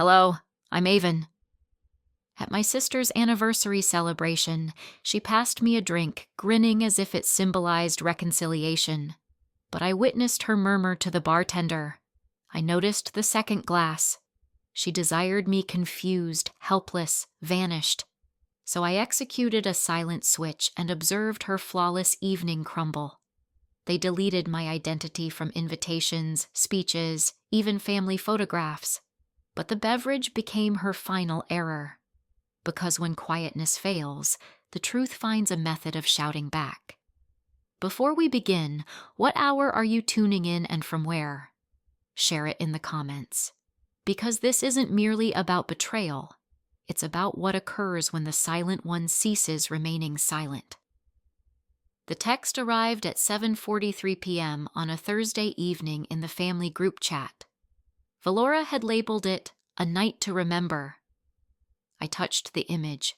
Hello, I'm Avon. At my sister's anniversary celebration, she passed me a drink, grinning as if it symbolized reconciliation. But I witnessed her murmur to the bartender. I noticed the second glass. She desired me confused, helpless, vanished. So I executed a silent switch and observed her flawless evening crumble. They deleted my identity from invitations, speeches, even family photographs. But the beverage became her final error. Because when quietness fails, the truth finds a method of shouting back. Before we begin, what hour are you tuning in and from where? Share it in the comments. Because this isn't merely about betrayal. It's about what occurs when the silent one ceases remaining silent. The text arrived at 7:43 p.m. on a Thursday evening in the family group chat. Valora had labeled it, "A Night to Remember." I touched the image.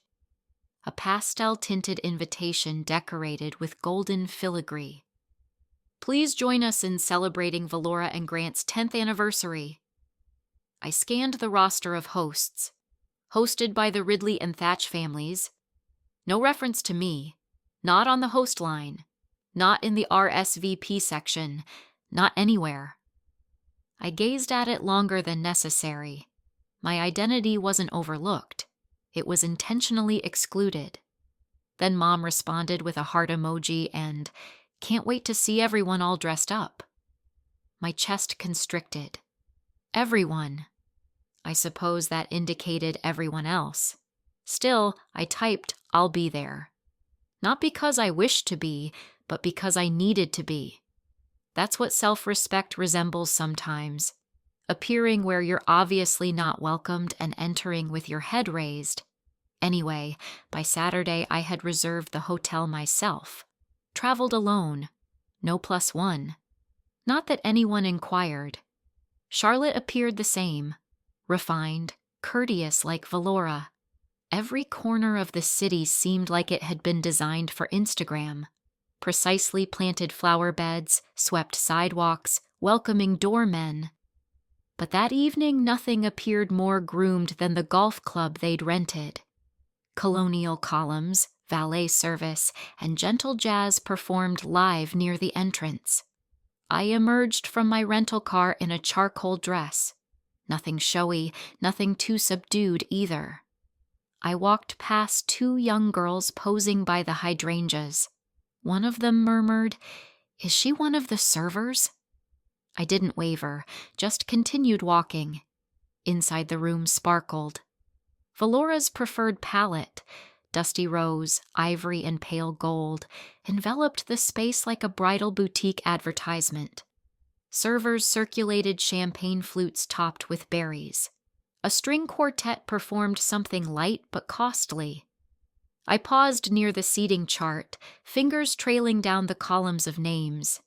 A pastel-tinted invitation decorated with golden filigree. Please join us in celebrating Valora and Grant's 10th anniversary. I scanned the roster of hosts. Hosted by the Ridley and Thatch families. No reference to me. Not on the host line. Not in the RSVP section. Not anywhere. I gazed at it longer than necessary. My identity wasn't overlooked. It was intentionally excluded. Then Mom responded with a heart emoji and, "Can't wait to see everyone all dressed up." My chest constricted. Everyone. I suppose that indicated everyone else. Still, I typed, "I'll be there." Not because I wished to be, but because I needed to be. That's what self-respect resembles sometimes. Appearing where you're obviously not welcomed and entering with your head raised. Anyway, by Saturday I had reserved the hotel myself. Traveled alone. No +1. Not that anyone inquired. Charlotte appeared the same. Refined, courteous like Valora. Every corner of the city seemed like it had been designed for Instagram. Precisely planted flower beds, swept sidewalks, welcoming doormen. But that evening nothing appeared more groomed than the golf club they'd rented. Colonial columns, valet service, and gentle jazz performed live near the entrance. I emerged from my rental car in a charcoal dress. Nothing showy, nothing too subdued either. I walked past 2 young girls posing by the hydrangeas. One of them murmured, "Is she one of the servers?" I didn't waver, just continued walking. Inside the room sparkled. Valora's preferred palette, dusty rose, ivory, and pale gold, enveloped the space like a bridal boutique advertisement. Servers circulated champagne flutes topped with berries. A string quartet performed something light but costly. I paused near the seating chart, fingers trailing down the columns of names.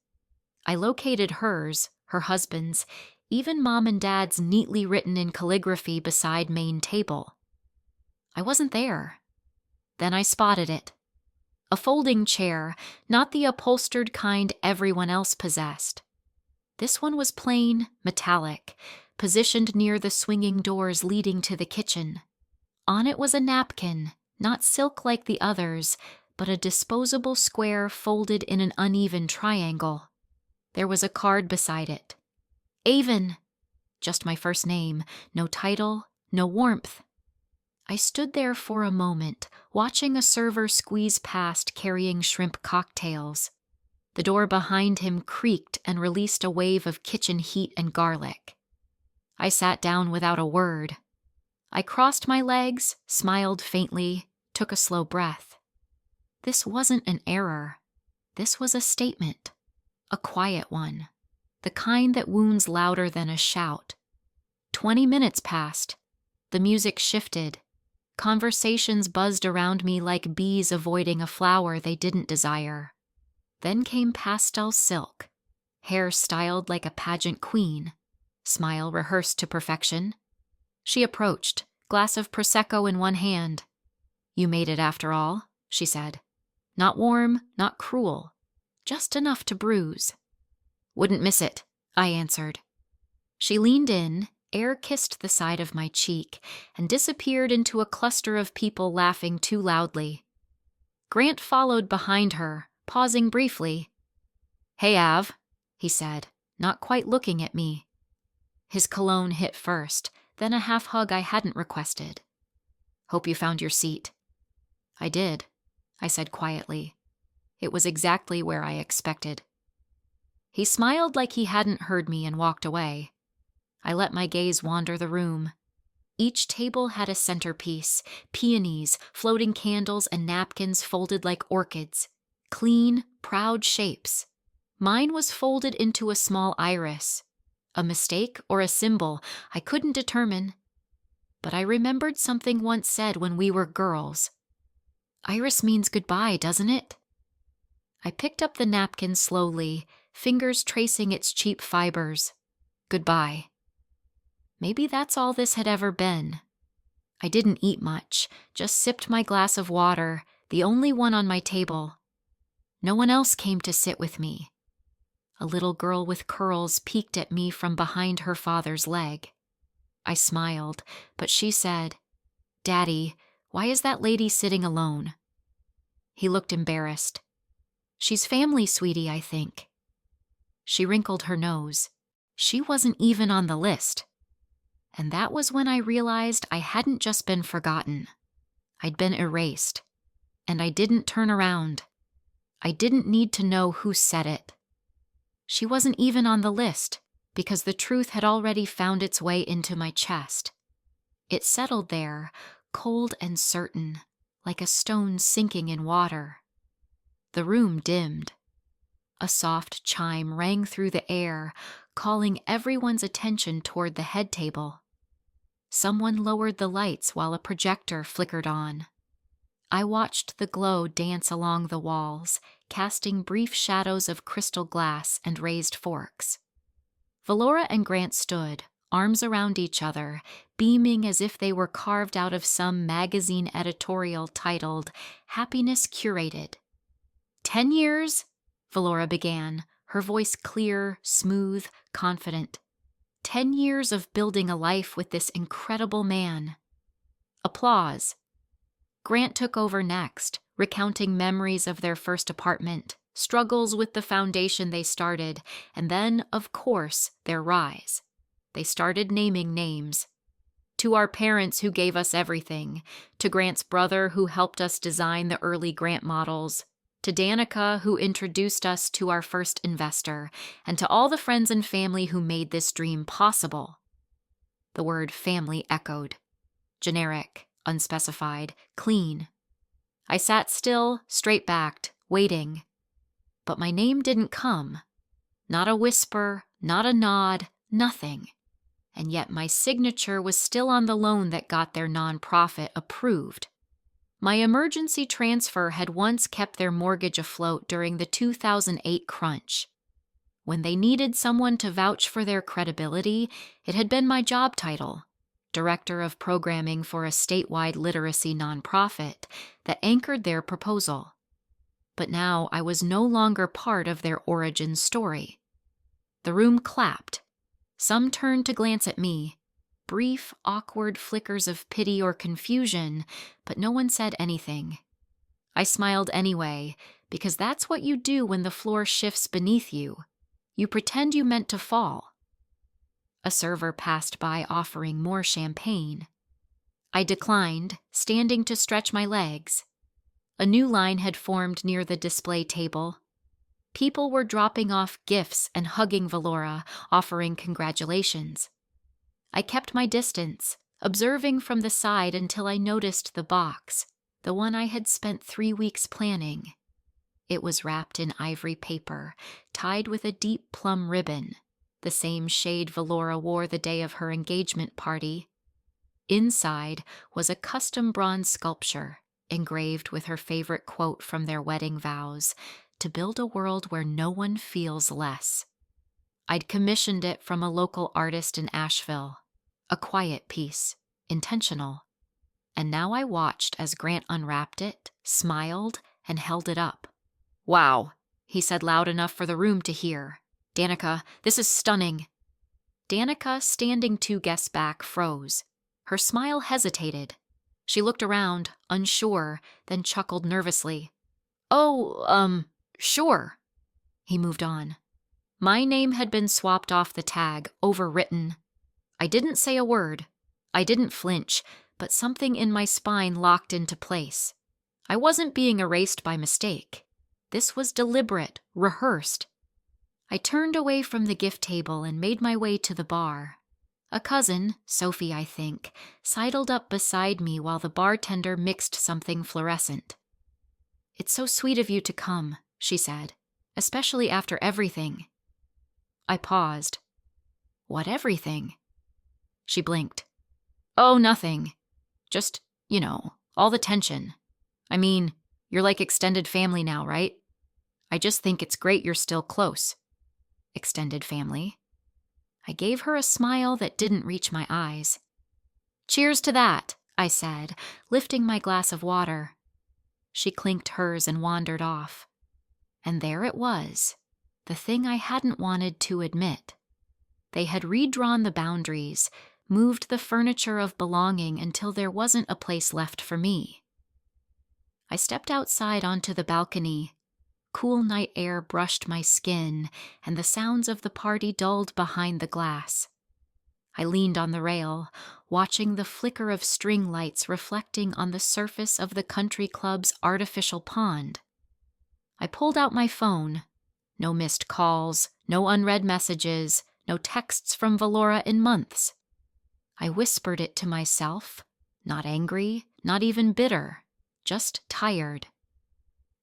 I located hers, her husband's, even Mom and Dad's neatly written in calligraphy beside main table. I wasn't there. Then I spotted it. A folding chair, not the upholstered kind everyone else possessed. This one was plain, metallic, positioned near the swinging doors leading to the kitchen. On it was a napkin, not silk like the others, but a disposable square folded in an uneven triangle. There was a card beside it. Avon. Just my first name, no title, no warmth. I stood there for a moment, watching a server squeeze past carrying shrimp cocktails. The door behind him creaked and released a wave of kitchen heat and garlic. I sat down without a word. I crossed my legs, smiled faintly, took a slow breath. This wasn't an error. This was a statement. A quiet one. The kind that wounds louder than a shout. 20 minutes passed. The music shifted. Conversations buzzed around me like bees avoiding a flower they didn't desire. Then came pastel silk. Hair styled like a pageant queen. Smile rehearsed to perfection. She approached, glass of Prosecco in one hand. "You made it after all," she said. "Not warm, not cruel. Just enough to bruise." "Wouldn't miss it," I answered. She leaned in, air kissed the side of my cheek and disappeared into a cluster of people laughing too loudly. Grant followed behind her, pausing briefly. "Hey, Av," he said, not quite looking at me. His cologne hit first, then a half hug I hadn't requested. "Hope you found your seat." "I did," I said quietly. It was exactly where I expected. He smiled like he hadn't heard me and walked away. I let my gaze wander the room. Each table had a centerpiece, peonies, floating candles, and napkins folded like orchids. Clean, proud shapes. Mine was folded into a small iris. A mistake or a symbol, I couldn't determine. But I remembered something once said when we were girls. "Iris means goodbye, doesn't it?" I picked up the napkin slowly, fingers tracing its cheap fibers. Goodbye. Maybe that's all this had ever been. I didn't eat much, just sipped my glass of water, the only one on my table. No one else came to sit with me. A little girl with curls peeked at me from behind her father's leg. I smiled, but she said, "Daddy, why is that lady sitting alone?" He looked embarrassed. "She's family, sweetie, I think." She wrinkled her nose. She wasn't even on the list. And that was when I realized I hadn't just been forgotten. I'd been erased. And I didn't turn around. I didn't need to know who said it. She wasn't even on the list, because the truth had already found its way into my chest. It settled there, cold and certain, like a stone sinking in water. The room dimmed. A soft chime rang through the air, calling everyone's attention toward the head table. Someone lowered the lights while a projector flickered on. I watched the glow dance along the walls, casting brief shadows of crystal glass and raised forks. Valora and Grant stood, arms around each other, beaming as if they were carved out of some magazine editorial titled "Happiness Curated." 10 years? Valora began, her voice clear, smooth, confident. 10 years of building a life with this incredible man. Applause. Grant took over next, recounting memories of their first apartment, struggles with the foundation they started, and then, of course, their rise. They started naming names. To our parents who gave us everything, to Grant's brother who helped us design the early Grant models, to Danica who introduced us to our first investor, and to all the friends and family who made this dream possible. The word family echoed. Generic, unspecified, clean. I sat still, straight-backed, waiting. But my name didn't come. Not a whisper, not a nod, nothing. And yet my signature was still on the loan that got their nonprofit approved. My emergency transfer had once kept their mortgage afloat during the 2008 crunch. When they needed someone to vouch for their credibility, it had been my job title, Director of Programming for a statewide literacy nonprofit, that anchored their proposal. But now I was no longer part of their origin story. The room clapped. Some turned to glance at me. Brief, awkward flickers of pity or confusion, but no one said anything. I smiled anyway, because that's what you do when the floor shifts beneath you. You pretend you meant to fall. A server passed by offering more champagne. I declined, standing to stretch my legs. A new line had formed near the display table. People were dropping off gifts and hugging Valora, offering congratulations. I kept my distance, observing from the side until I noticed the box, the one I had spent 3 weeks planning. It was wrapped in ivory paper, tied with a deep plum ribbon, the same shade Valora wore the day of her engagement party. Inside was a custom bronze sculpture, engraved with her favorite quote from their wedding vows, to build a world where no one feels less. I'd commissioned it from a local artist in Asheville. A quiet piece, intentional. And now I watched as Grant unwrapped it, smiled, and held it up. "Wow," he said loud enough for the room to hear. "Danica, this is stunning." Danica, standing 2 guests back, froze. Her smile hesitated. She looked around, unsure, then chuckled nervously. "Oh, sure." He moved on. My name had been swapped off the tag, overwritten. I didn't say a word. I didn't flinch, but something in my spine locked into place. I wasn't being erased by mistake. This was deliberate, rehearsed. I turned away from the gift table and made my way to the bar. A cousin, Sophie I think, sidled up beside me while the bartender mixed something fluorescent. "It's so sweet of you to come," she said, "especially after everything." I paused. "What everything?" She blinked. "Oh, nothing. Just, all the tension. I mean, you're like extended family now, right? I just think it's great you're still close." Extended family. I gave her a smile that didn't reach my eyes. "Cheers to that," I said, lifting my glass of water. She clinked hers and wandered off. And there it was, the thing I hadn't wanted to admit. They had redrawn the boundaries, moved the furniture of belonging until there wasn't a place left for me. I stepped outside onto the balcony. Cool night air brushed my skin, and the sounds of the party dulled behind the glass. I leaned on the rail, watching the flicker of string lights reflecting on the surface of the country club's artificial pond. I pulled out my phone. No missed calls, no unread messages, no texts from Valora in months. I whispered it to myself, not angry, not even bitter, just tired.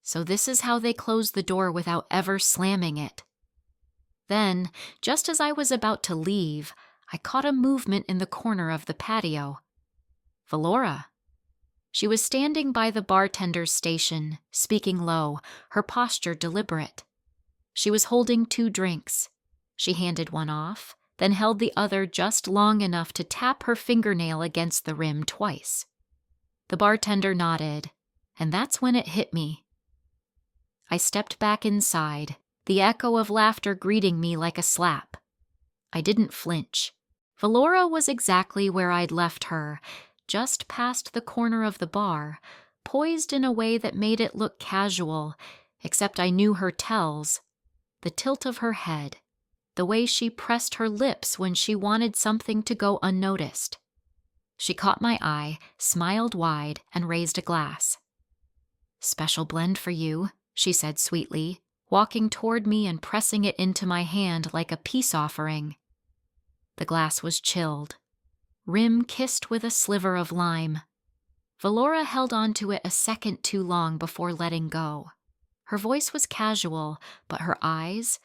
So this is how they closed the door without ever slamming it. Then, just as I was about to leave, I caught a movement in the corner of the patio. Valora. She was standing by the bartender's station, speaking low, her posture deliberate. She was holding 2 drinks. She handed one off, then held the other just long enough to tap her fingernail against the rim twice. The bartender nodded, and that's when it hit me. I stepped back inside, the echo of laughter greeting me like a slap. I didn't flinch. Valora was exactly where I'd left her, just past the corner of the bar, poised in a way that made it look casual, except I knew her tells. The tilt of her head, the way she pressed her lips when she wanted something to go unnoticed. She caught my eye, smiled wide, and raised a glass. "Special blend for you," she said sweetly, walking toward me and pressing it into my hand like a peace offering. The glass was chilled, rim kissed with a sliver of lime. Valora held on to it a second too long before letting go. Her voice was casual, but her eyes,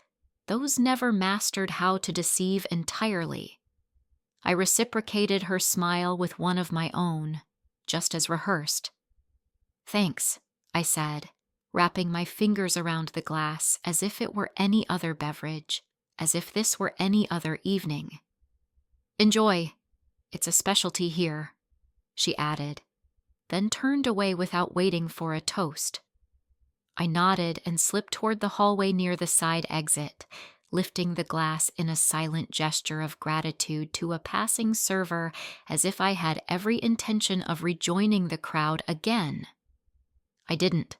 those never mastered how to deceive entirely. I reciprocated her smile with one of my own, just as rehearsed. "Thanks," I said, wrapping my fingers around the glass as if it were any other beverage, as if this were any other evening. "Enjoy. It's a specialty here," she added, then turned away without waiting for a toast. I nodded and slipped toward the hallway near the side exit, lifting the glass in a silent gesture of gratitude to a passing server as if I had every intention of rejoining the crowd again. I didn't.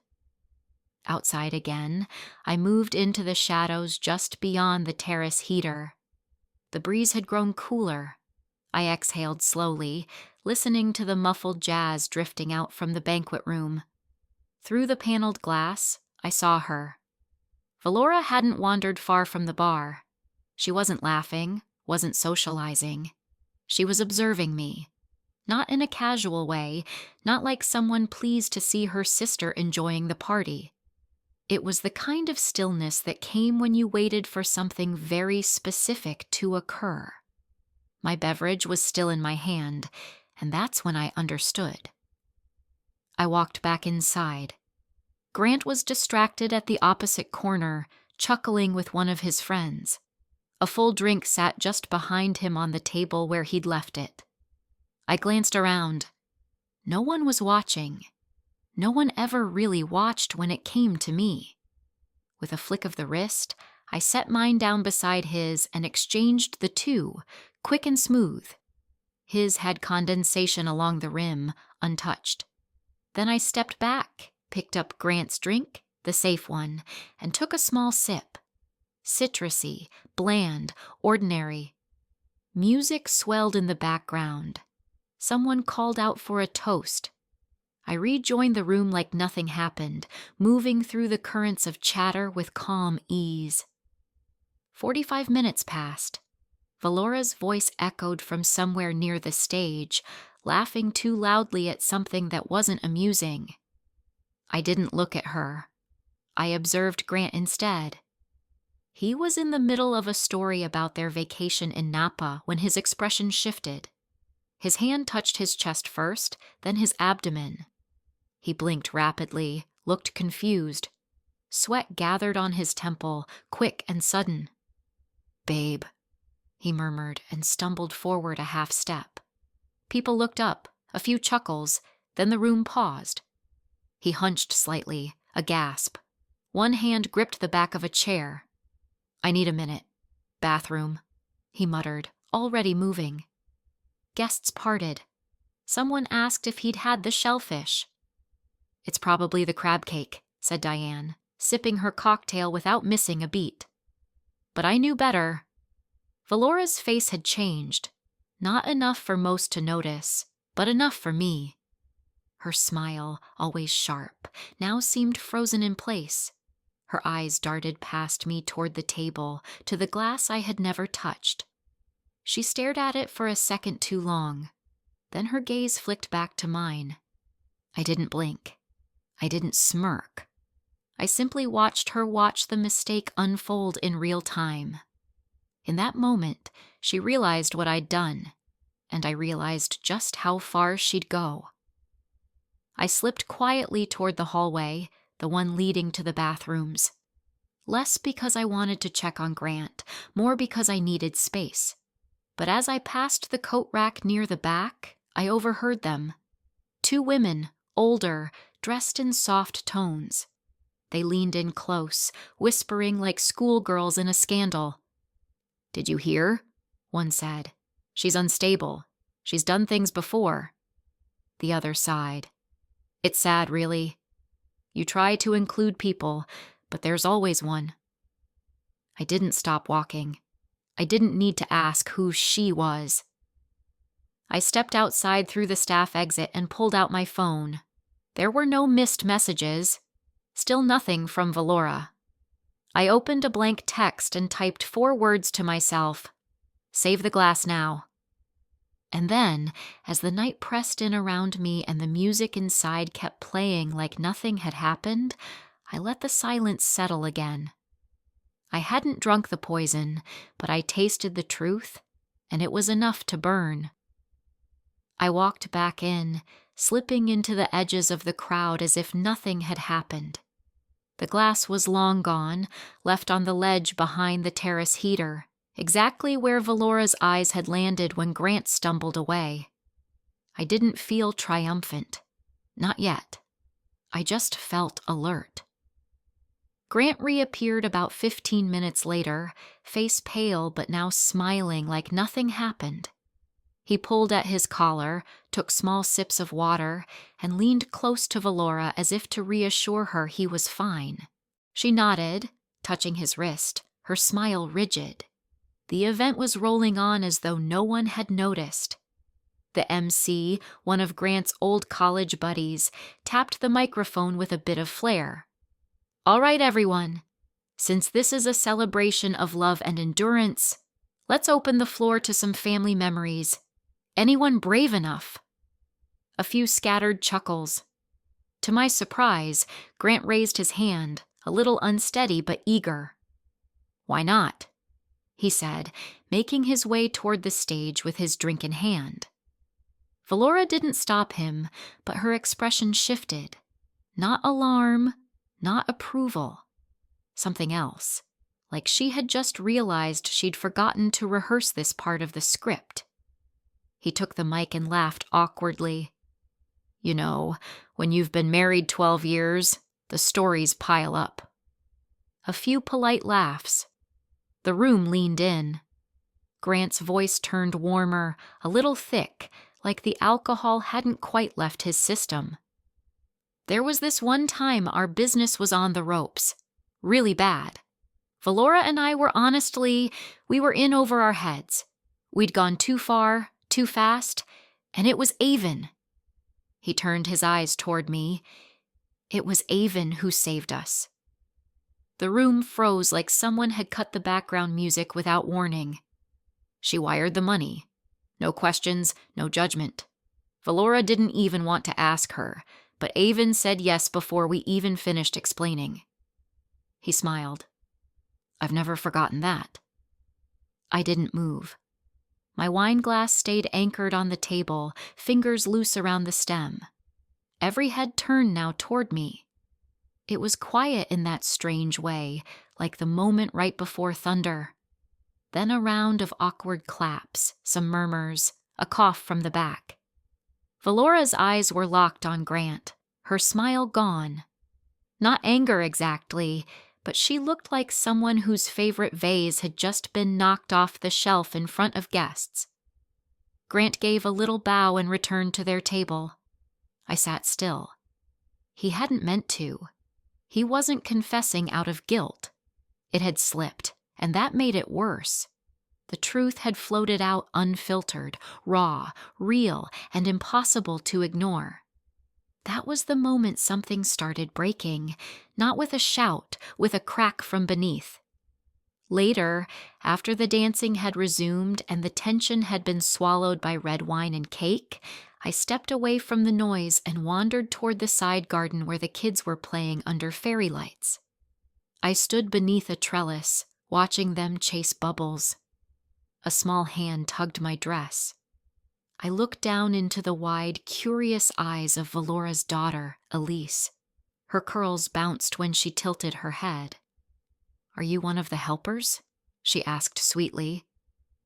Outside again, I moved into the shadows just beyond the terrace heater. The breeze had grown cooler. I exhaled slowly, listening to the muffled jazz drifting out from the banquet room. Through the paneled glass, I saw her. Valora hadn't wandered far from the bar. She wasn't laughing, wasn't socializing. She was observing me. Not in a casual way, not like someone pleased to see her sister enjoying the party. It was the kind of stillness that came when you waited for something very specific to occur. My beverage was still in my hand, and that's when I understood. I walked back inside. Grant was distracted at the opposite corner, chuckling with one of his friends. A full drink sat just behind him on the table where he'd left it. I glanced around. No one was watching. No one ever really watched when it came to me. With a flick of the wrist, I set mine down beside his and exchanged the two, quick and smooth. His had condensation along the rim, untouched. Then I stepped back, picked up Grant's drink, the safe one, and took a small sip. Citrusy, bland, ordinary. Music swelled in the background. Someone called out for a toast. I rejoined the room like nothing happened, moving through the currents of chatter with calm ease. 45 minutes passed. Valora's voice echoed from somewhere near the stage, laughing too loudly at something that wasn't amusing. I didn't look at her. I observed Grant instead. He was in the middle of a story about their vacation in Napa when his expression shifted. His hand touched his chest first, then his abdomen. He blinked rapidly, looked confused. Sweat gathered on his temple, quick and sudden. "Babe," he murmured and stumbled forward a half step. People looked up, a few chuckles, then the room paused. He hunched slightly, a gasp. One hand gripped the back of a chair. "I need a minute. Bathroom," he muttered, already moving. Guests parted. Someone asked if he'd had the shellfish. "It's probably the crab cake," said Diane, sipping her cocktail without missing a beat. But I knew better. Valora's face had changed. Not enough for most to notice, but enough for me. Her smile, always sharp, now seemed frozen in place. Her eyes darted past me toward the table, to the glass I had never touched. She stared at it for a second too long. Then her gaze flicked back to mine. I didn't blink. I didn't smirk. I simply watched her watch the mistake unfold in real time. In that moment, she realized what I'd done, and I realized just how far she'd go. I slipped quietly toward the hallway, the one leading to the bathrooms. Less because I wanted to check on Grant, more because I needed space. But as I passed the coat rack near the back, I overheard them. Two women, older, dressed in soft tones. They leaned in close, whispering like schoolgirls in a scandal. "Did you hear?" one said. "She's unstable. She's done things before." The other sighed. "It's sad, really. You try to include people, but there's always one." I didn't stop walking. I didn't need to ask who she was. I stepped outside through the staff exit and pulled out my phone. There were no missed messages. Still nothing from Valora. I opened a blank text and typed 4 words to myself. "Save the glass now." And then, as the night pressed in around me and the music inside kept playing like nothing had happened, I let the silence settle again. I hadn't drunk the poison, but I tasted the truth, and it was enough to burn. I walked back in, slipping into the edges of the crowd as if nothing had happened. The glass was long gone, left on the ledge behind the terrace heater, exactly where Valora's eyes had landed when Grant stumbled away. I didn't feel triumphant. Not yet. I just felt alert. Grant reappeared about 15 minutes later, face pale but now smiling like nothing happened. He pulled at his collar, took small sips of water, and leaned close to Valora as if to reassure her he was fine. She nodded, touching his wrist, her smile rigid. The event was rolling on as though no one had noticed. The MC, one of Grant's old college buddies, tapped the microphone with a bit of flair. "All right, everyone. Since this is a celebration of love and endurance, let's open the floor to some family memories. Anyone brave enough?" A few scattered chuckles. To my surprise, Grant raised his hand, a little unsteady but eager. "Why not?" he said, making his way toward the stage with his drink in hand. Valora didn't stop him, but her expression shifted. Not alarm, not approval. Something else. Like she had just realized she'd forgotten to rehearse this part of the script. He took the mic and laughed awkwardly. "You know, when you've been married 12 years, the stories pile up." A few polite laughs. The room leaned in. Grant's voice turned warmer, a little thick, like the alcohol hadn't quite left his system. There was this one time our business was on the ropes. Really bad. Valora and I were we were in over our heads. We'd gone too far, too fast, and it was Avon. He turned his eyes toward me. It was Avon who saved us. The room froze like someone had cut the background music without warning. She wired the money. No questions, no judgment. Valora didn't even want to ask her, but Avon said yes before we even finished explaining. He smiled. I've never forgotten that. I didn't move. My wine glass stayed anchored on the table, fingers loose around the stem. Every head turned now toward me. It was quiet in that strange way, like the moment right before thunder. Then a round of awkward claps, some murmurs, a cough from the back. Valora's eyes were locked on Grant, her smile gone. Not anger exactly, but she looked like someone whose favorite vase had just been knocked off the shelf in front of guests. Grant gave a little bow and returned to their table. I sat still. He hadn't meant to. He wasn't confessing out of guilt. It had slipped, and that made it worse. The truth had floated out unfiltered, raw, real, and impossible to ignore. That was the moment something started breaking, not with a shout, with a crack from beneath. Later, after the dancing had resumed and the tension had been swallowed by red wine and cake, I stepped away from the noise and wandered toward the side garden where the kids were playing under fairy lights. I stood beneath a trellis, watching them chase bubbles. A small hand tugged my dress. I looked down into the wide, curious eyes of Valora's daughter, Elise. Her curls bounced when she tilted her head. "Are you one of the helpers?" she asked sweetly.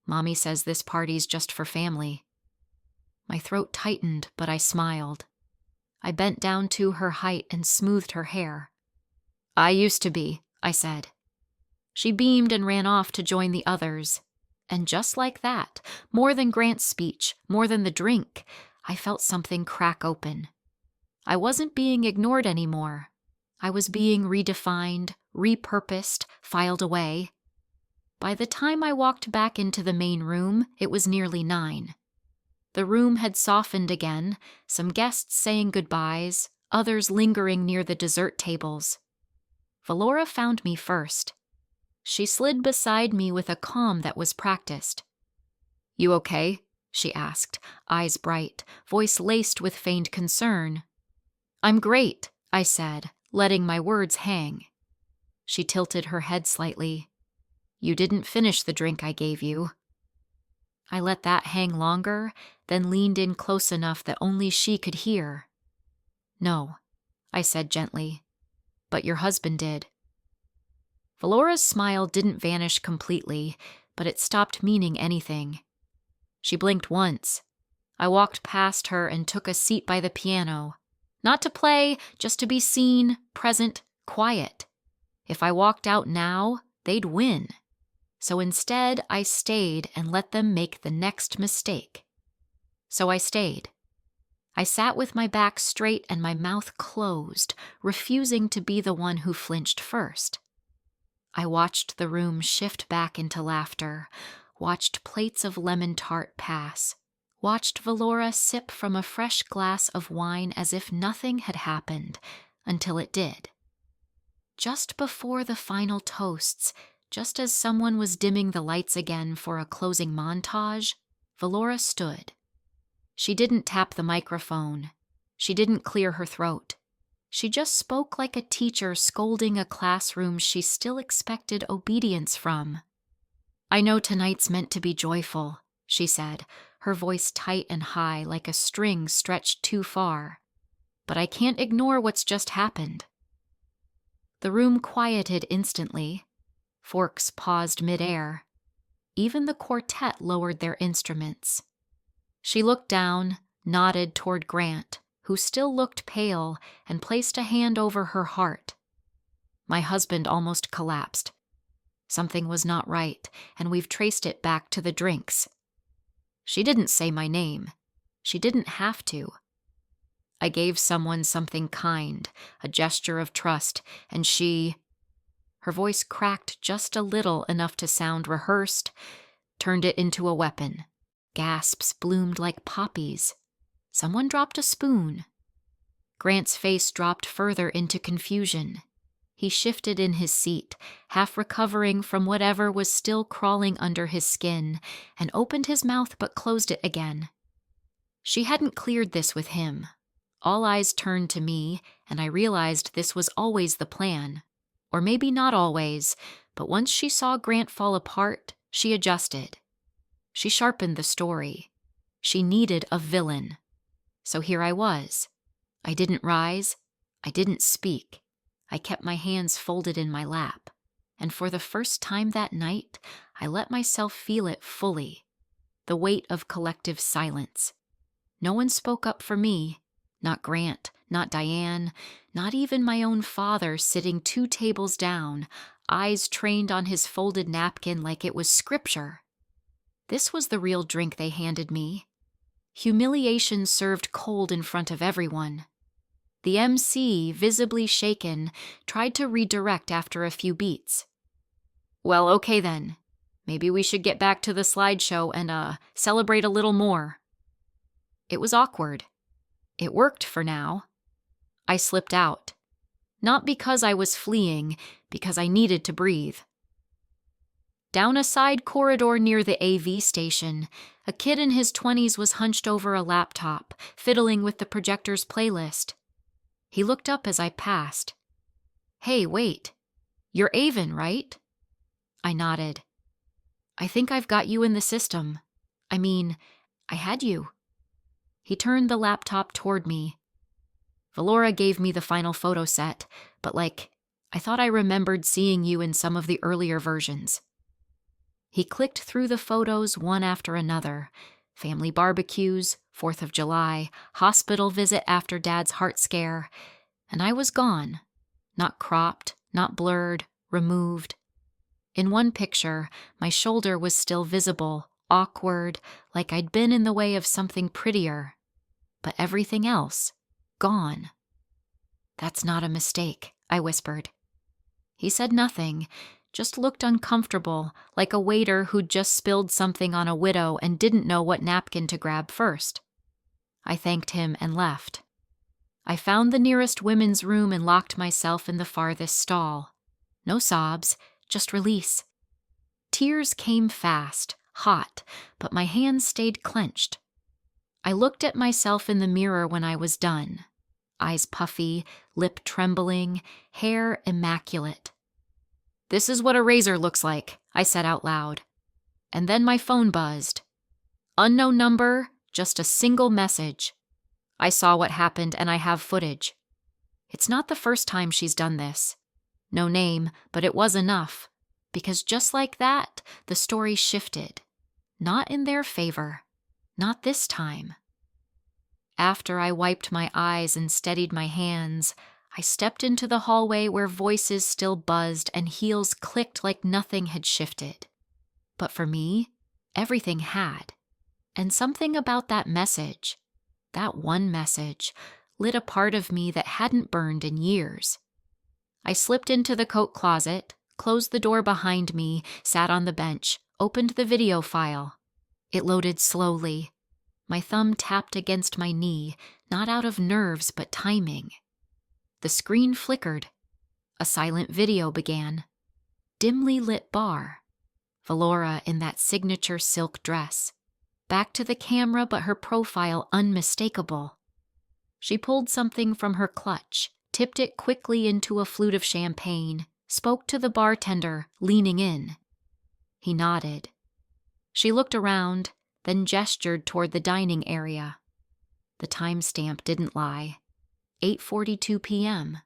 "Mommy says this party's just for family." My throat tightened, but I smiled. I bent down to her height and smoothed her hair. "I used to be," I said. She beamed and ran off to join the others. And just like that, more than Grant's speech, more than the drink, I felt something crack open. I wasn't being ignored anymore. I was being redefined, repurposed, filed away. By the time I walked back into the main room, it was nearly 9. The room had softened again, some guests saying goodbyes, others lingering near the dessert tables. Valora found me first. She slid beside me with a calm that was practiced. "You okay?" she asked, eyes bright, voice laced with feigned concern. "I'm great," I said, letting my words hang. She tilted her head slightly. "You didn't finish the drink I gave you." I let that hang longer, then leaned in close enough that only she could hear. "No," I said gently, "but your husband did." Valora's smile didn't vanish completely, but it stopped meaning anything. She blinked once. I walked past her and took a seat by the piano. Not to play, just to be seen, present, quiet. If I walked out now, they'd win. So instead, I stayed and let them make the next mistake. So I stayed. I sat with my back straight and my mouth closed, refusing to be the one who flinched first. I watched the room shift back into laughter, watched plates of lemon tart pass, watched Valora sip from a fresh glass of wine as if nothing had happened, until it did. Just before the final toasts, just as someone was dimming the lights again for a closing montage, Valora stood. She didn't tap the microphone. She didn't clear her throat. She just spoke like a teacher scolding a classroom she still expected obedience from. "I know tonight's meant to be joyful," she said, her voice tight and high like a string stretched too far. "But I can't ignore what's just happened." The room quieted instantly. Forks paused midair. Even the quartet lowered their instruments. She looked down, nodded toward Grant, who still looked pale, and placed a hand over her heart. My husband almost collapsed. Something was not right, and we've traced it back to the drinks. She didn't say my name. She didn't have to. I gave someone something kind, a gesture of trust, and her voice cracked just a little enough to sound rehearsed, turned it into a weapon. Gasps bloomed like poppies. Someone dropped a spoon. Grant's face dropped further into confusion. He shifted in his seat, half recovering from whatever was still crawling under his skin, and opened his mouth but closed it again. She hadn't cleared this with him. All eyes turned to me, and I realized this was always the plan. Or maybe not always, but once she saw Grant fall apart, she adjusted. She sharpened the story. She needed a villain. So here I was. I didn't rise. I didn't speak. I kept my hands folded in my lap. And for the first time that night, I let myself feel it fully. The weight of collective silence. No one spoke up for me. Not Grant, not Diane, not even my own father sitting 2 tables down, eyes trained on his folded napkin like it was scripture. This was the real drink they handed me. Humiliation served cold in front of everyone. The MC, visibly shaken, tried to redirect after a few beats. Well, okay then. Maybe we should get back to the slideshow and celebrate a little more. It was awkward. It worked for now. I slipped out. Not because I was fleeing, because I needed to breathe. Down a side corridor near the AV station, a kid in his 20s was hunched over a laptop, fiddling with the projector's playlist. He looked up as I passed. Hey, wait. You're Avon, right? I nodded. I think I've got you in the system. I mean, I had you. He turned the laptop toward me. Valora gave me the final photo set, but I thought I remembered seeing you in some of the earlier versions. He clicked through the photos one after another. Family barbecues, 4th of July, hospital visit after Dad's heart scare. And I was gone. Not cropped, not blurred, removed. In one picture, my shoulder was still visible, awkward, like I'd been in the way of something prettier. But everything else, gone. That's not a mistake, I whispered. He said nothing, just looked uncomfortable, like a waiter who'd just spilled something on a widow and didn't know what napkin to grab first. I thanked him and left. I found the nearest women's room and locked myself in the farthest stall. No sobs, just release. Tears came fast, hot, but my hands stayed clenched. I looked at myself in the mirror when I was done. Eyes puffy, lip trembling, hair immaculate. This is what a razor looks like, I said out loud. And then my phone buzzed. Unknown number, just a single message. I saw what happened and I have footage. It's not the first time she's done this. No name, but it was enough. Because just like that, the story shifted. Not in their favor. Not this time. After I wiped my eyes and steadied my hands, I stepped into the hallway where voices still buzzed and heels clicked like nothing had shifted. But for me, everything had. And something about that message, that one message, lit a part of me that hadn't burned in years. I slipped into the coat closet, closed the door behind me, sat on the bench, opened the video file. It loaded slowly. My thumb tapped against my knee, not out of nerves but timing. The screen flickered. A silent video began. Dimly lit bar. Valora in that signature silk dress. Back to the camera, but her profile unmistakable. She pulled something from her clutch, tipped it quickly into a flute of champagne, spoke to the bartender, leaning in. He nodded. She looked around, then gestured toward the dining area. The timestamp didn't lie. 8:42 p.m.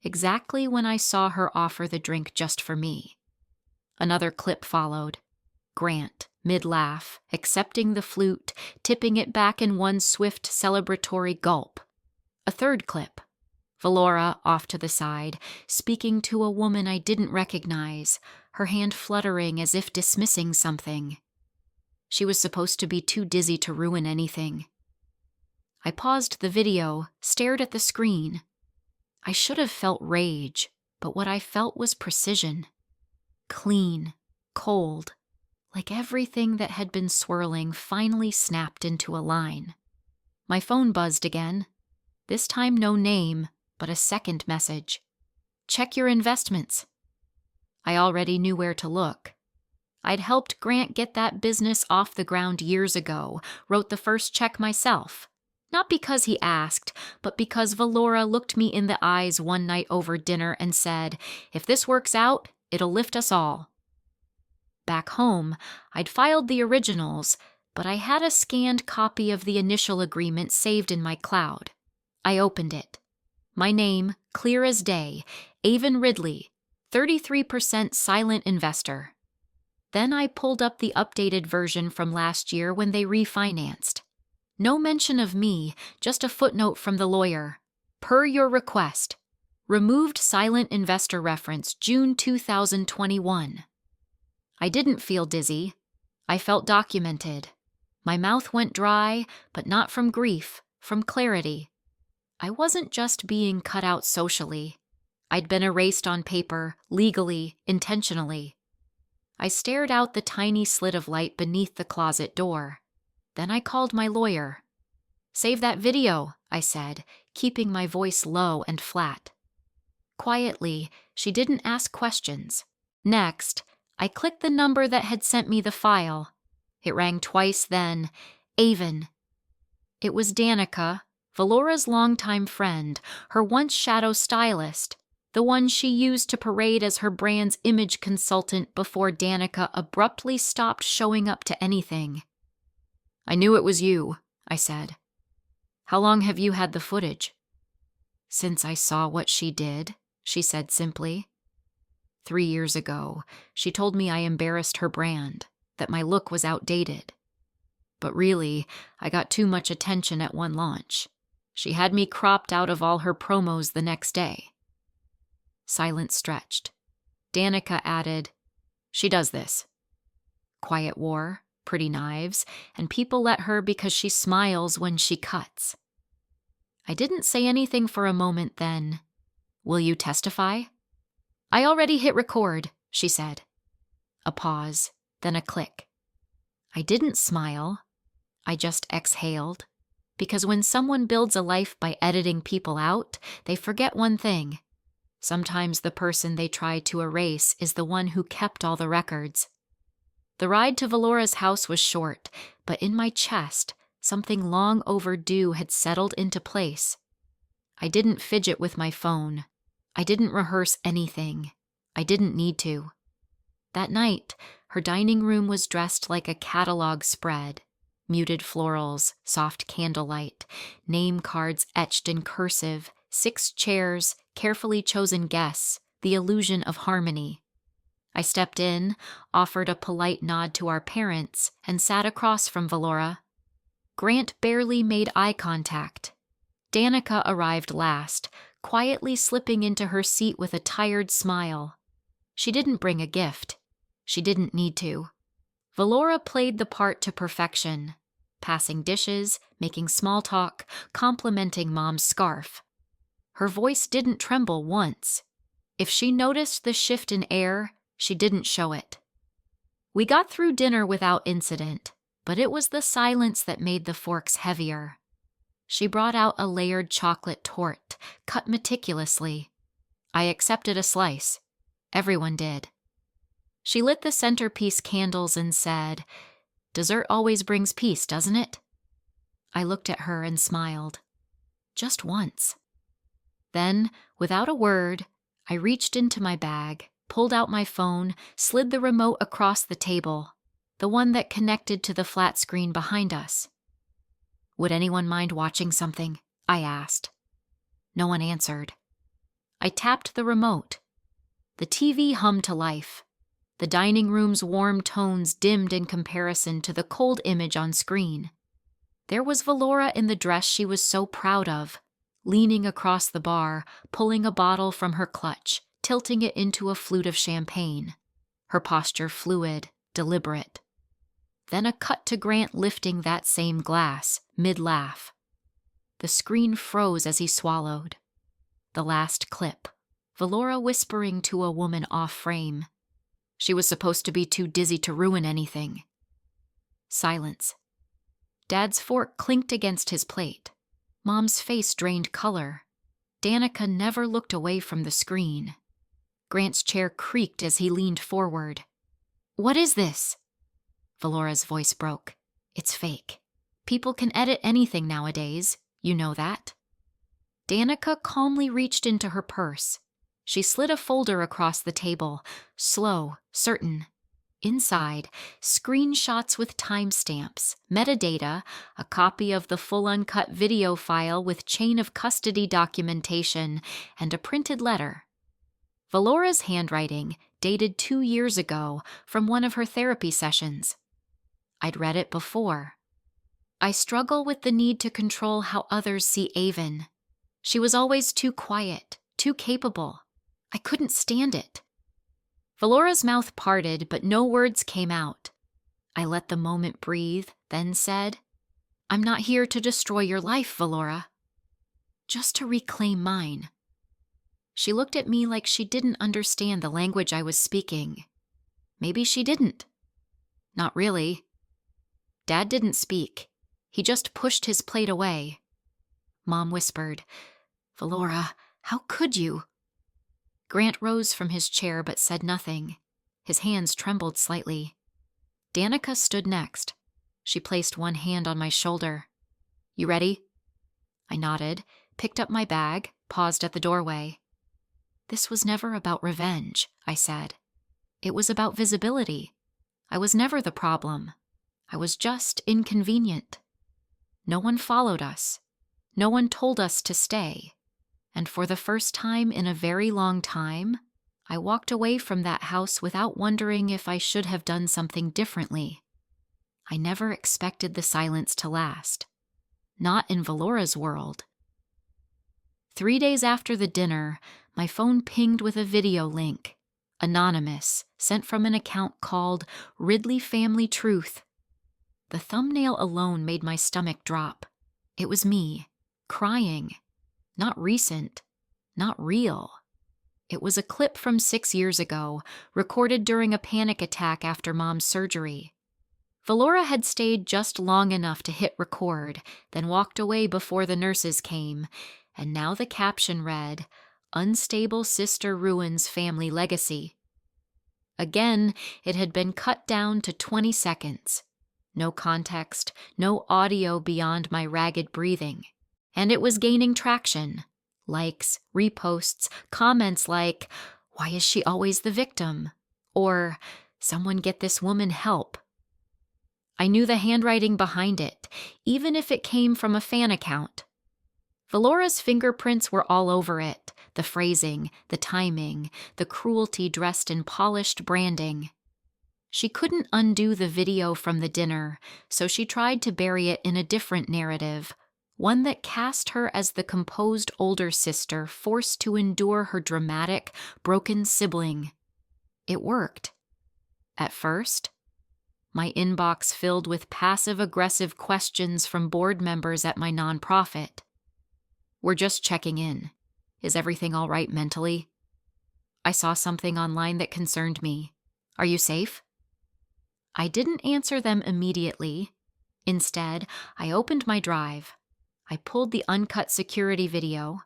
Exactly when I saw her offer the drink just for me. Another clip followed. Grant, mid-laugh, accepting the flute, tipping it back in one swift celebratory gulp. A third clip. Valora, off to the side, speaking to a woman I didn't recognize, her hand fluttering as if dismissing something. She was supposed to be too dizzy to ruin anything. I paused the video, stared at the screen. I should have felt rage, but what I felt was precision. Clean, cold, like everything that had been swirling finally snapped into a line. My phone buzzed again. This time no name, but a second message. Check your investments. I already knew where to look. I'd helped Grant get that business off the ground years ago, wrote the first check myself. Not because he asked, but because Valora looked me in the eyes one night over dinner and said, "If this works out, it'll lift us all." Back home, I'd filed the originals, but I had a scanned copy of the initial agreement saved in my cloud. I opened it. My name, clear as day, Avon Ridley, 33% silent investor. Then I pulled up the updated version from last year when they refinanced. No mention of me, just a footnote from the lawyer. Per your request. Removed silent investor reference, June 2021. I didn't feel dizzy. I felt documented. My mouth went dry, but not from grief, from clarity. I wasn't just being cut out socially. I'd been erased on paper, legally, intentionally. I stared out the tiny slit of light beneath the closet door. Then I called my lawyer. "Save that video," I said, keeping my voice low and flat. Quietly, she didn't ask questions. Next, I clicked the number that had sent me the file. It rang twice then. Avon. It was Danica, Valora's longtime friend, her once shadow stylist, the one she used to parade as her brand's image consultant before Danica abruptly stopped showing up to anything. "I knew it was you," I said. "How long have you had the footage?" "Since I saw what she did," she said simply. 3 years ago, she told me I embarrassed her brand, that my look was outdated. But really, I got too much attention at one launch. She had me cropped out of all her promos the next day. Silence stretched. Danica added, "She does this. Quiet war, pretty knives, and people let her because she smiles when she cuts." I didn't say anything for a moment then. "Will you testify?" "I already hit record," she said. A pause, then a click. I didn't smile. I just exhaled. Because when someone builds a life by editing people out, they forget one thing. Sometimes the person they try to erase is the one who kept all the records. The ride to Valora's house was short, but in my chest, something long overdue had settled into place. I didn't fidget with my phone. I didn't rehearse anything. I didn't need to. That night, her dining room was dressed like a catalog spread. Muted florals, soft candlelight, name cards etched in cursive, 6 chairs, carefully chosen guests, the illusion of harmony. I stepped in, offered a polite nod to our parents, and sat across from Valora. Grant barely made eye contact. Danica arrived last, quietly slipping into her seat with a tired smile. She didn't bring a gift. She didn't need to. Valora played the part to perfection, passing dishes, making small talk, complimenting Mom's scarf. Her voice didn't tremble once. If she noticed the shift in air, she didn't show it. We got through dinner without incident, but it was the silence that made the forks heavier. She brought out a layered chocolate torte, cut meticulously. I accepted a slice. Everyone did. She lit the centerpiece candles and said, "Dessert always brings peace, doesn't it?" I looked at her and smiled. Just once. Then, without a word, I reached into my bag, pulled out my phone, slid the remote across the table, the one that connected to the flat screen behind us. "Would anyone mind watching something?" I asked. No one answered. I tapped the remote. The TV hummed to life. The dining room's warm tones dimmed in comparison to the cold image on screen. There was Valora in the dress she was so proud of, leaning across the bar, pulling a bottle from her clutch, tilting it into a flute of champagne. her posture fluid, deliberate. Then a cut to Grant lifting that same glass, mid-laugh. The screen froze as he swallowed. The last clip, Valora whispering to a woman off-frame. She was supposed to be too dizzy to ruin anything. Silence. Dad's fork clinked against his plate. Mom's face drained color. Danica never looked away from the screen. Grant's chair creaked as he leaned forward. "What is this?" Valora's voice broke. "It's fake. People can edit anything nowadays. You know that." Danica calmly reached into her purse. She slid a folder across the table, slow, certain. Inside, screenshots with timestamps, metadata, a copy of the full uncut video file with chain of custody documentation, and a printed letter. Valora's handwriting, dated 2 years ago, from one of her therapy sessions. I'd read it before. "I struggle with the need to control how others see Avon. She was always too quiet, too capable. I couldn't stand it." Valora's mouth parted, but no words came out. I let the moment breathe, then said, "I'm not here to destroy your life, Valora. Just to reclaim mine." She looked at me like she didn't understand the language I was speaking. Maybe she didn't. Not really. Dad didn't speak. He just pushed his plate away. Mom whispered, "Valora, how could you?" Grant rose from his chair but said nothing. His hands trembled slightly. Danica stood next. She placed one hand on my shoulder. "You ready?" I nodded, picked up my bag, paused at the doorway. "This was never about revenge," I said. "It was about visibility. I was never the problem. I was just inconvenient. No one followed us. No one told us to stay. And for the first time in a very long time, I walked away from that house without wondering if I should have done something differently. I never expected the silence to last. Not in Valora's world." 3 days after the dinner, my phone pinged with a video link. Anonymous, sent from an account called Ridley Family Truth. The thumbnail alone made my stomach drop. It was me, crying. Not recent, not real. It was a clip from 6 years ago, recorded during a panic attack after Mom's surgery. Valora had stayed just long enough to hit record, then walked away before the nurses came, and now the caption read, "Unstable sister ruins family legacy." Again, it had been cut down to 20 seconds. No context, no audio beyond my ragged breathing. And it was gaining traction. Likes, reposts, comments like, "Why is she always the victim?" Or, "Someone get this woman help." I knew the handwriting behind it, even if it came from a fan account. Valora's fingerprints were all over it, the phrasing, the timing, the cruelty dressed in polished branding. She couldn't undo the video from the dinner, so she tried to bury it in a different narrative, one that cast her as the composed older sister forced to endure her dramatic, broken sibling. It worked. At first, my inbox filled with passive-aggressive questions from board members at my nonprofit. "We're just checking in. Is everything all right mentally? I saw something online that concerned me. Are you safe?" I didn't answer them immediately. Instead, I opened my drive. I pulled the uncut security video.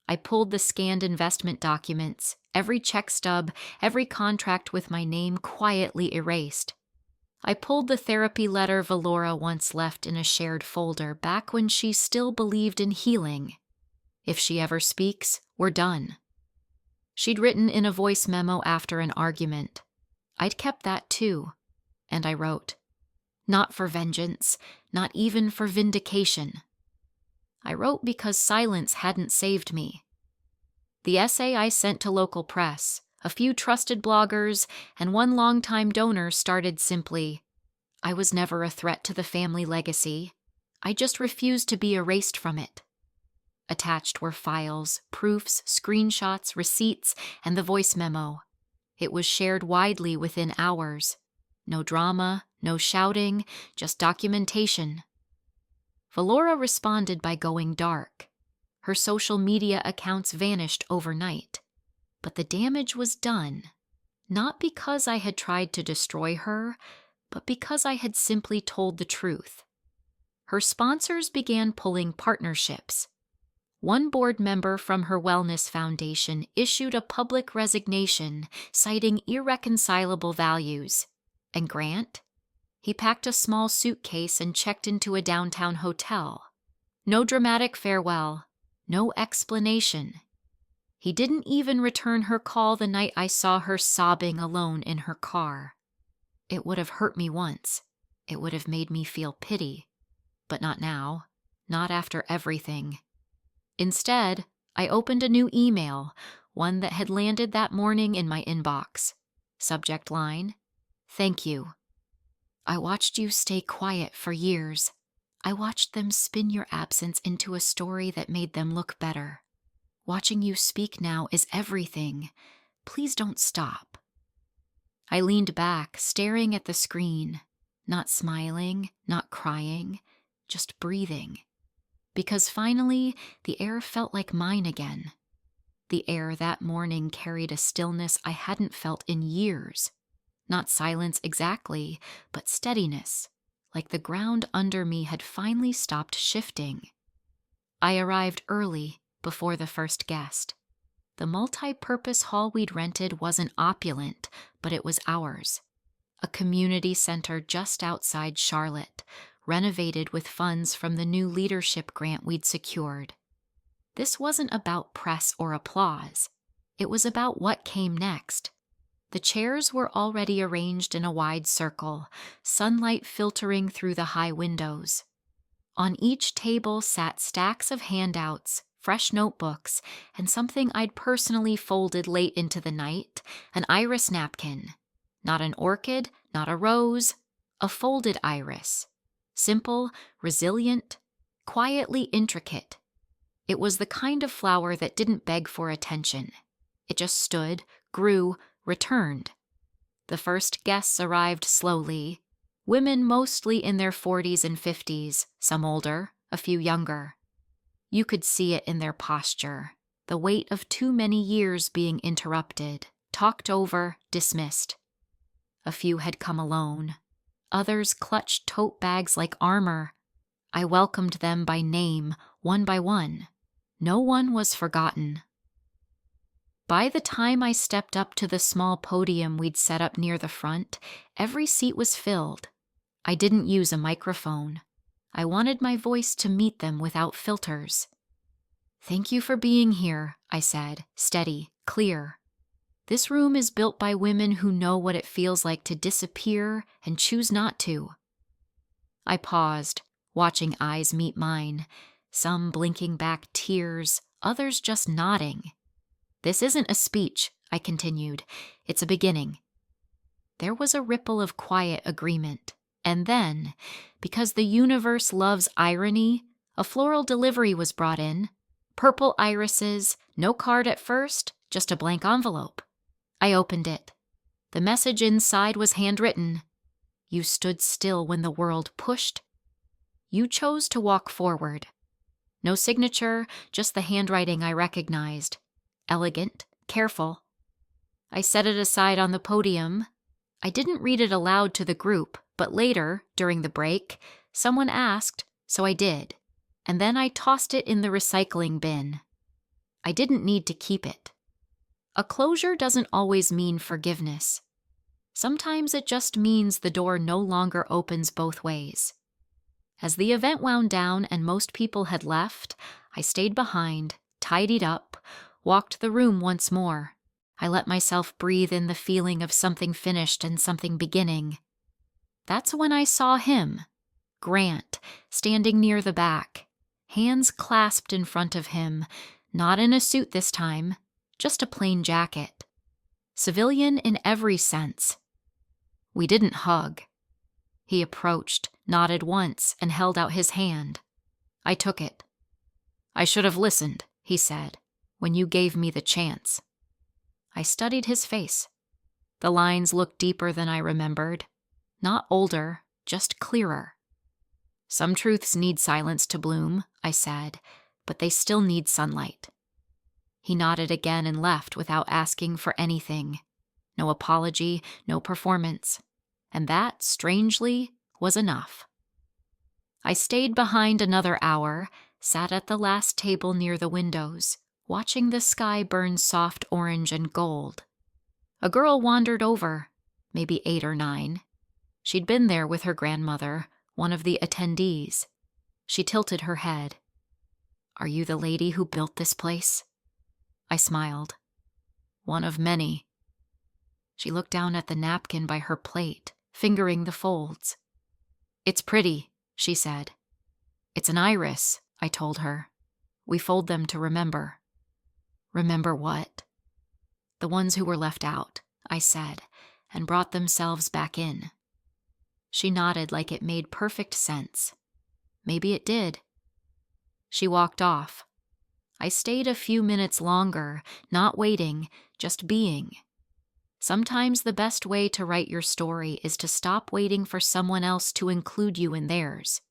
I pulled the scanned investment documents, every check stub, every contract with my name quietly erased. I pulled the therapy letter Valora once left in a shared folder back when she still believed in healing. If she ever speaks, we're done. She'd written in a voice memo after an argument. I'd kept that too. And I wrote, "Not for vengeance, not even for vindication." I wrote because silence hadn't saved me. The essay I sent to local press, a few trusted bloggers, and one longtime donor started simply, "I was never a threat to the family legacy. I just refused to be erased from it." Attached were files, proofs, screenshots, receipts, and the voice memo. It was shared widely within hours. No drama, no shouting, just documentation. Valora responded by going dark. Her social media accounts vanished overnight. But the damage was done, not because I had tried to destroy her, but because I had simply told the truth. Her sponsors began pulling partnerships. One board member from her wellness foundation issued a public resignation citing irreconcilable values. And Grant? He packed a small suitcase and checked into a downtown hotel. No dramatic farewell, no explanation. He didn't even return her call the night I saw her sobbing alone in her car. It would have hurt me once. It would have made me feel pity. But not now. Not after everything. Instead, I opened a new email, one that had landed that morning in my inbox. Subject line, "Thank you. I watched you stay quiet for years. I watched them spin your absence into a story that made them look better. Watching you speak now is everything. Please don't stop." I leaned back, staring at the screen, not smiling, not crying, just breathing. Because finally, the air felt like mine again. The air that morning carried a stillness I hadn't felt in years. Not silence exactly, but steadiness, like the ground under me had finally stopped shifting. I arrived early, before the first guest. The multi-purpose hall we'd rented wasn't opulent, but it was ours. A community center just outside Charlotte, renovated with funds from the new leadership grant we'd secured. This wasn't about press or applause. It was about what came next. The chairs were already arranged in a wide circle, sunlight filtering through the high windows. On each table sat stacks of handouts, fresh notebooks, and something I'd personally folded late into the night, an iris napkin. Not an orchid, not a rose, a folded iris. Simple, resilient, quietly intricate. It was the kind of flower that didn't beg for attention. It just stood, grew, returned. The first guests arrived slowly. Women mostly in their 40s and 50s, some older, a few younger. You could see it in their posture, the weight of too many years being interrupted, talked over, dismissed. A few had come alone. Others clutched tote bags like armor. I welcomed them by name, one by one. No one was forgotten. By the time I stepped up to the small podium we'd set up near the front, every seat was filled. I didn't use a microphone. I wanted my voice to meet them without filters. "Thank you for being here," I said, steady, clear. "This room is built by women who know what it feels like to disappear and choose not to." I paused, watching eyes meet mine, some blinking back tears, others just nodding. "This isn't a speech," I continued. "It's a beginning." There was a ripple of quiet agreement. And then, because the universe loves irony, a floral delivery was brought in. Purple irises, no card at first, just a blank envelope. I opened it. The message inside was handwritten. "You stood still when the world pushed. You chose to walk forward." No signature, just the handwriting I recognized. Elegant, careful. I set it aside on the podium. I didn't read it aloud to the group, but later, during the break, someone asked, so I did. And then I tossed it in the recycling bin. I didn't need to keep it. A closure doesn't always mean forgiveness. Sometimes it just means the door no longer opens both ways. As the event wound down and most people had left, I stayed behind, tidied up, walked the room once more. I let myself breathe in the feeling of something finished and something beginning. That's when I saw him, Grant, standing near the back, hands clasped in front of him, not in a suit this time, just a plain jacket. Civilian in every sense. We didn't hug. He approached, nodded once, and held out his hand. I took it. "I should have listened," he said, "when you gave me the chance." I studied his face. The lines looked deeper than I remembered. Not older, just clearer. Some truths need silence to bloom, I said, but they still need sunlight. He nodded again and left without asking for anything. No apology, no performance. And that, strangely, was enough. I stayed behind another hour, sat at the last table near the windows, watching the sky burn soft orange and gold. A girl wandered over, maybe 8 or 9. She'd been there with her grandmother, one of the attendees. She tilted her head. "Are you the lady who built this place?" I smiled. "One of many." She looked down at the napkin by her plate, fingering the folds. "It's pretty," she said. "It's an iris," I told her. "We fold them to remember." "Remember what?" "The ones who were left out," I said, and brought themselves back in. She nodded like it made perfect sense. Maybe it did. She walked off. I stayed a few minutes longer, not waiting, just being. Sometimes the best way to write your story is to stop waiting for someone else to include you in theirs.